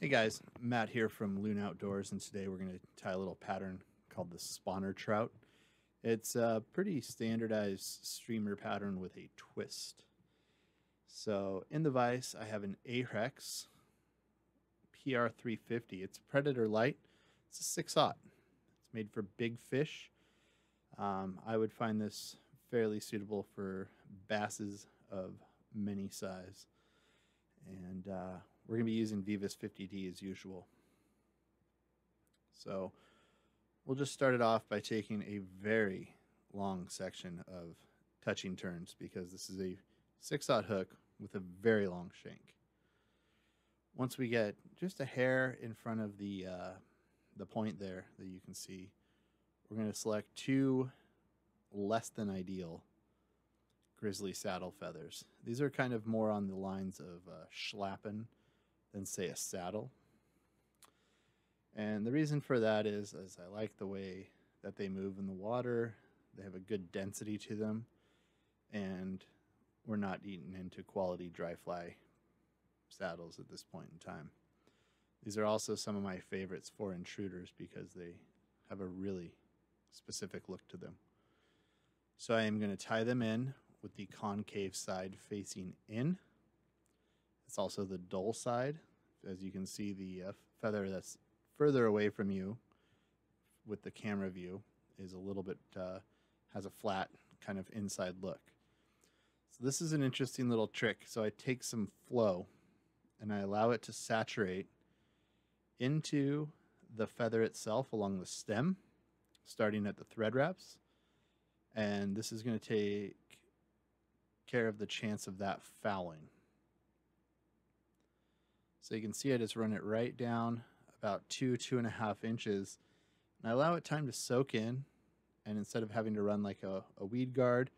Hey guys, Matt here from Loon Outdoors, and today we're going to tie a little pattern called the spawner trout. It's a pretty standardized streamer pattern with a twist. So in the vise, I have an Ahrex PR350. It's Predator Light. It's a 6/0. It's made for big fish. I would find this fairly suitable for basses of many size. And we're going to be using Vise 50D as usual. So we'll just start it off by taking a very long section of touching turns because this is a 6/0 hook with a very long shank. Once we get just a hair in front of the point there that you can see, we're going to select two less than ideal grizzly saddle feathers. These are kind of more on the lines of schlappen than, say, a saddle. And the reason for that is I like the way that they move in the water. They have a good density to them, and we're not eating into quality dry fly saddles at this point in time. These are also some of my favorites for intruders because they have a really specific look to them. So I am going to tie them in with the concave side facing in. It's also the dull side. As you can see, the feather that's further away from you with the camera view is a little bit, has a flat kind of inside look. So this is an interesting little trick. So I take some flow and I allow it to saturate into the feather itself along the stem, starting at the thread wraps. And this is going to take care of the chance of that fouling. So you can see I just run it right down about 2.5 inches, and I allow it time to soak in. And instead of having to run like a weed guard,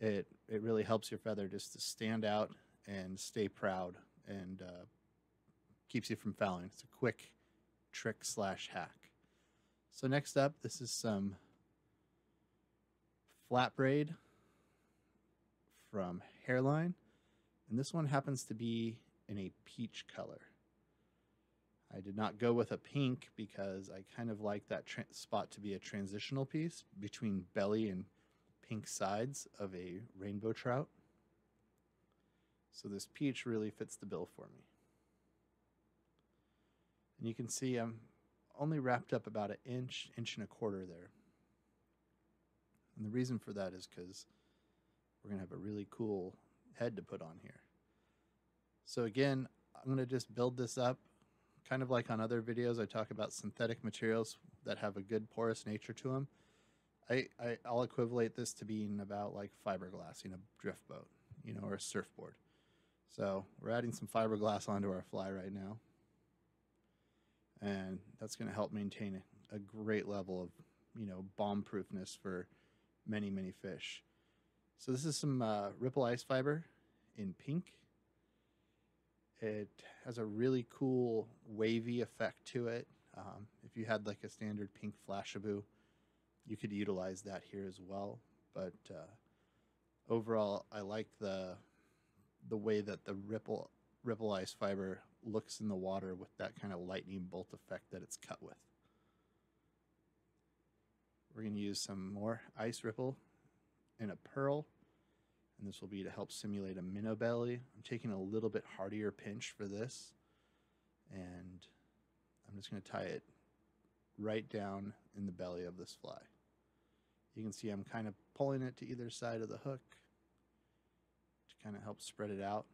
it really helps your feather just to stand out and stay proud, and keeps you from fouling. It's a quick trick / hack. So next up, this is some flat braid from Hairline, and this one happens to be in a peach color. I did not go with a pink because I kind of like that spot to be a transitional piece between belly and pink sides of a rainbow trout. So this peach really fits the bill for me. And you can see I'm only wrapped up about an inch, 1.25 there. And the reason for that is because we're going to have a really cool head to put on here. So again, I'm going to just build this up kind of like on other videos. I talk about synthetic materials that have a good porous nature to them. I'll equivalent this to being about like fiberglass in a drift boat, or a surfboard. So we're adding some fiberglass onto our fly right now. And that's going to help maintain a great level of, bomb-proofness for many, many fish. So this is some ripple ice fiber in pink. It has a really cool wavy effect to it. If you had like a standard pink Flashaboo, you could utilize that here as well. But overall, I like the way that the ripple ice fiber looks in the water with that kind of lightning bolt effect that it's cut with. We're going to use some more ice ripple in a pearl, and this will be to help simulate a minnow belly. I'm taking a little bit hardier pinch for this, and I'm just going to tie it right down in the belly of this fly. You can see I'm kind of pulling it to either side of the hook to kind of help spread it out.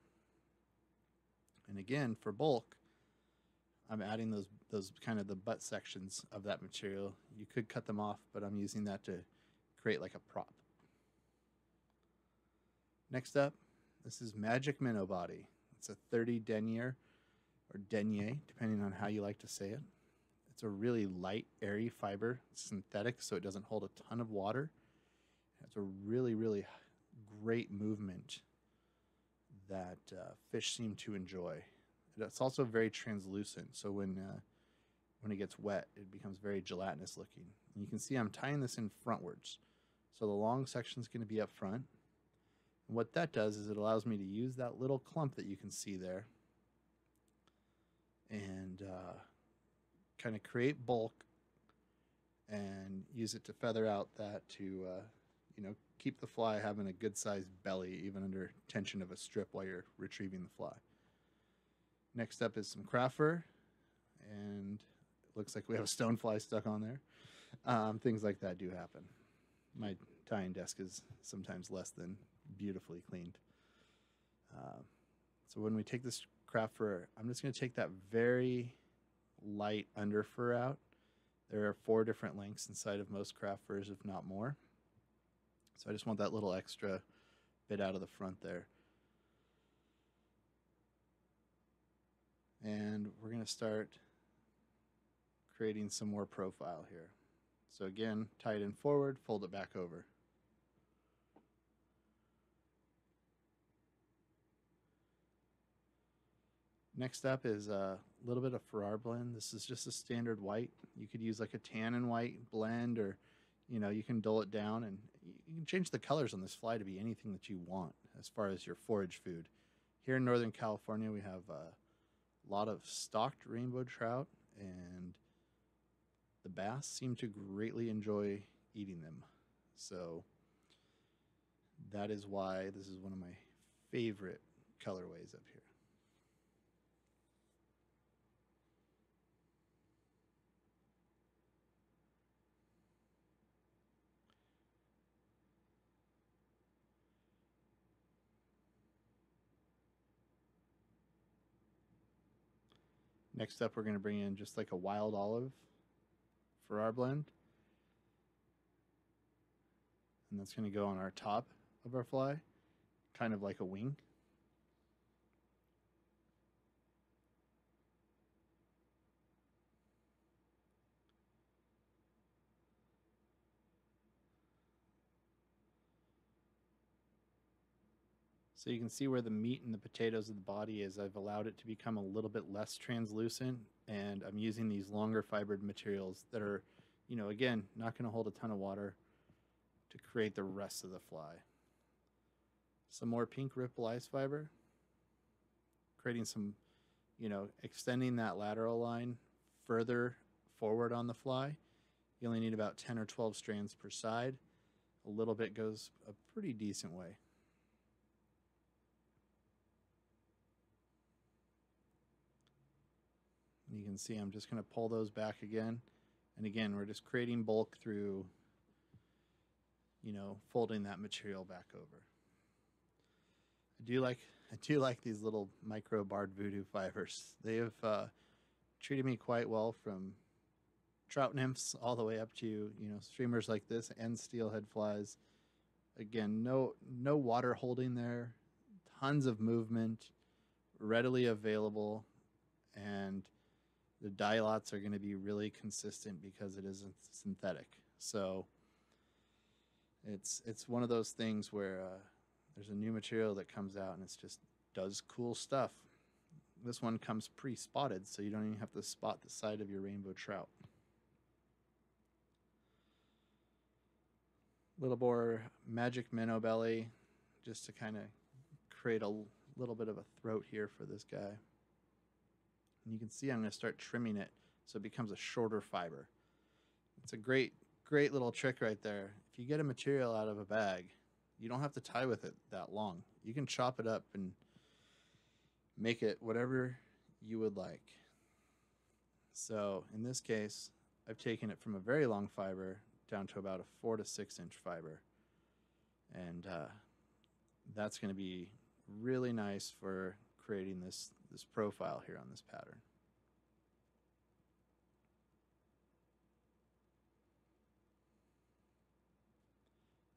And again, for bulk, I'm adding those kind of the butt sections of that material. You could cut them off, but I'm using that to create like a prop. Next up, this is Magic Minnow Body. It's a 30 denier, or denier, depending on how you like to say it. It's a really light, airy fiber. It's synthetic, so it doesn't hold a ton of water. It's a really, really great movement that fish seem to enjoy. It's also very translucent, so when it gets wet, it becomes very gelatinous looking. And you can see I'm tying this in frontwards. So the long section is going to be up front. And what that does is it allows me to use that little clump that you can see there and kind of create bulk and use it to feather out that to keep the fly having a good sized belly even under tension of a strip while you're retrieving the fly. Next up is some craft fur, and it looks like we have a stonefly stuck on there. Things like that do happen. My tying desk is sometimes less than beautifully cleaned. So when we take this craft fur, I'm just going to take that very light under fur out. There are 4 different lengths inside of most craft furs, if not more. So I just want that little extra bit out of the front there. And we're going to start creating some more profile here. So again, tie it in forward, fold it back over. Next up is a little bit of Farrar blend. This is just a standard white. You could use like a tan and white blend, or you can dull it down, and you can change the colors on this fly to be anything that you want as far as your forage food. Here in Northern California, we have a lot of stocked rainbow trout, and the bass seem to greatly enjoy eating them. So that is why this is one of my favorite colorways up here. Next up, we're going to bring in just like a wild olive for our blend. And that's going to go on our top of our fly, kind of like a wing. So you can see where the meat and the potatoes of the body is. I've allowed it to become a little bit less translucent, and I'm using these longer fibered materials that are, again, not going to hold a ton of water to create the rest of the fly. Some more pink ripple ice fiber, creating some, extending that lateral line further forward on the fly. You only need about 10 or 12 strands per side. A little bit goes a pretty decent way. And you can see I'm just going to pull those back again. And again, we're just creating bulk through, folding that material back over. I do like these little micro barred Voodoo Fibers. They have treated me quite well, from trout nymphs all the way up to, streamers like this and steelhead flies. Again, no water holding there, tons of movement, readily available, and the dye lots are going to be really consistent because it isn't synthetic. So it's one of those things where there's a new material that comes out and it just does cool stuff. This one comes pre-spotted, so you don't even have to spot the side of your rainbow trout. Little more magic minnow belly, just to kind of create a little bit of a throat here for this guy. And you can see I'm going to start trimming it so it becomes a shorter fiber. It's a great little trick right there. If you get a material out of a bag, you don't have to tie with it that long. You can chop it up and make it whatever you would like. So in this case, I've taken it from a very long fiber down to about a 4 to 6 inch fiber. And that's going to be really nice for creating this profile here on this pattern.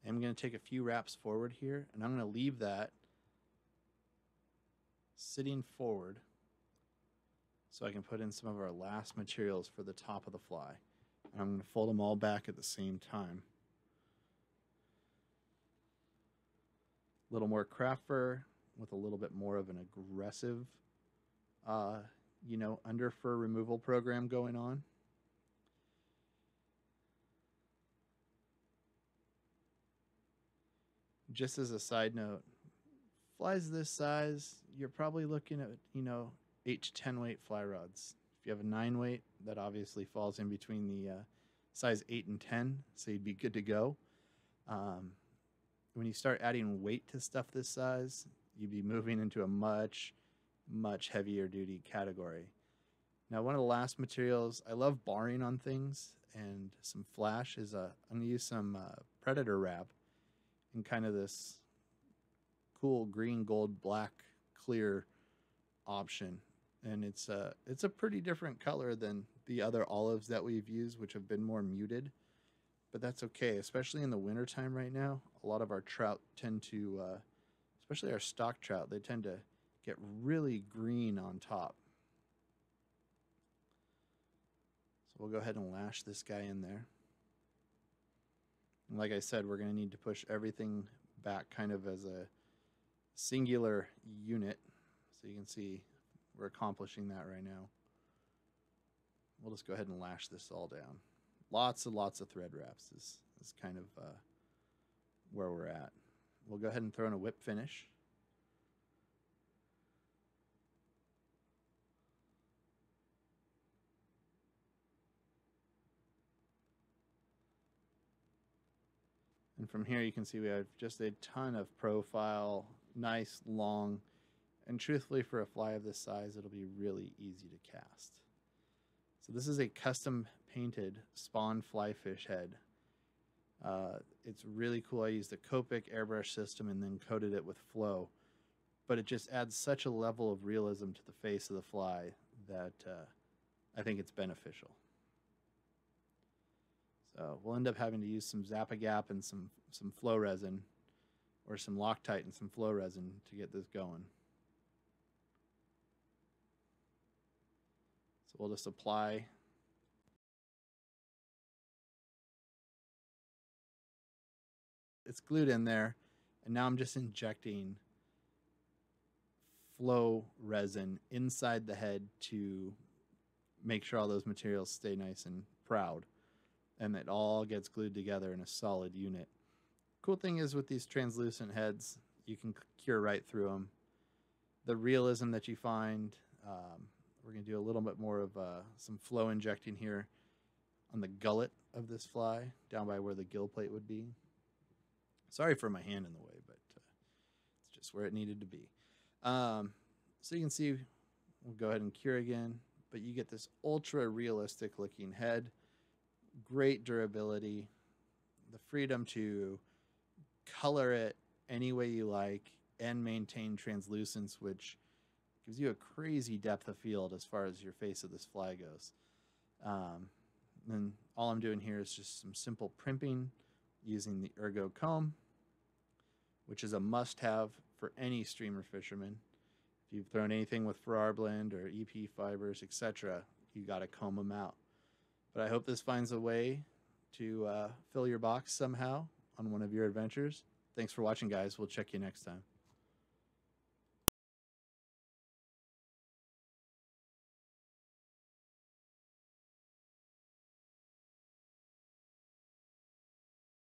I'm going to take a few wraps forward here, and I'm going to leave that sitting forward so I can put in some of our last materials for the top of the fly. And I'm going to fold them all back at the same time. A little more craft fur with a little bit more of an aggressive under fur removal program going on. Just as a side note, flies this size, you're probably looking at, 8 to 10 weight fly rods. If you have a 9 weight, that obviously falls in between the size 8 and 10, so you'd be good to go. When you start adding weight to stuff this size, you'd be moving into a much, much heavier duty category. Now, one of the last materials, I love barring on things, and some flash is I'm going to use some Predator wrap in kind of this cool green, gold, black, clear option. And it's a pretty different color than the other olives that we've used, which have been more muted. But that's okay, especially in the wintertime right now. A lot of our trout tend to, especially our stock trout, they tend to get really green on top. So we'll go ahead and lash this guy in there. And like I said, we're going to need to push everything back kind of as a singular unit. So you can see we're accomplishing that right now. We'll just go ahead and lash this all down. Lots and lots of thread wraps is kind of where we're at. We'll go ahead and throw in a whip finish. And from here you can see we have just a ton of profile, nice, long, and truthfully for a fly of this size, it'll be really easy to cast. So this is a custom painted spawn fly fish head. It's really cool. I used a Copic airbrush system and then coated it with flow, but it just adds such a level of realism to the face of the fly that I think it's beneficial. So we'll end up having to use some Zap-A-Gap and some flow resin, or some Loctite and some flow resin to get this going. So we'll just apply. It's glued in there, and now I'm just injecting flow resin inside the head to make sure all those materials stay nice and proud, and it all gets glued together in a solid unit. Cool thing is with these translucent heads, you can cure right through them. The realism that you find, we're going to do a little bit more of some flow injecting here on the gullet of this fly, down by where the gill plate would be. Sorry for my hand in the way, but it's just where it needed to be. So you can see, we'll go ahead and cure again, but you get this ultra realistic looking head, great durability, the freedom to color it any way you like and maintain translucence, which gives you a crazy depth of field as far as your face of this fly goes. And all I'm doing here is just some simple primping using the Ergo comb, which is a must-have for any streamer fisherman. If you've thrown anything with Farrar Blend or EP fibers, etc., you got to comb them out. But I hope this finds a way to fill your box somehow on one of your adventures. Thanks for watching, guys. We'll check you next time.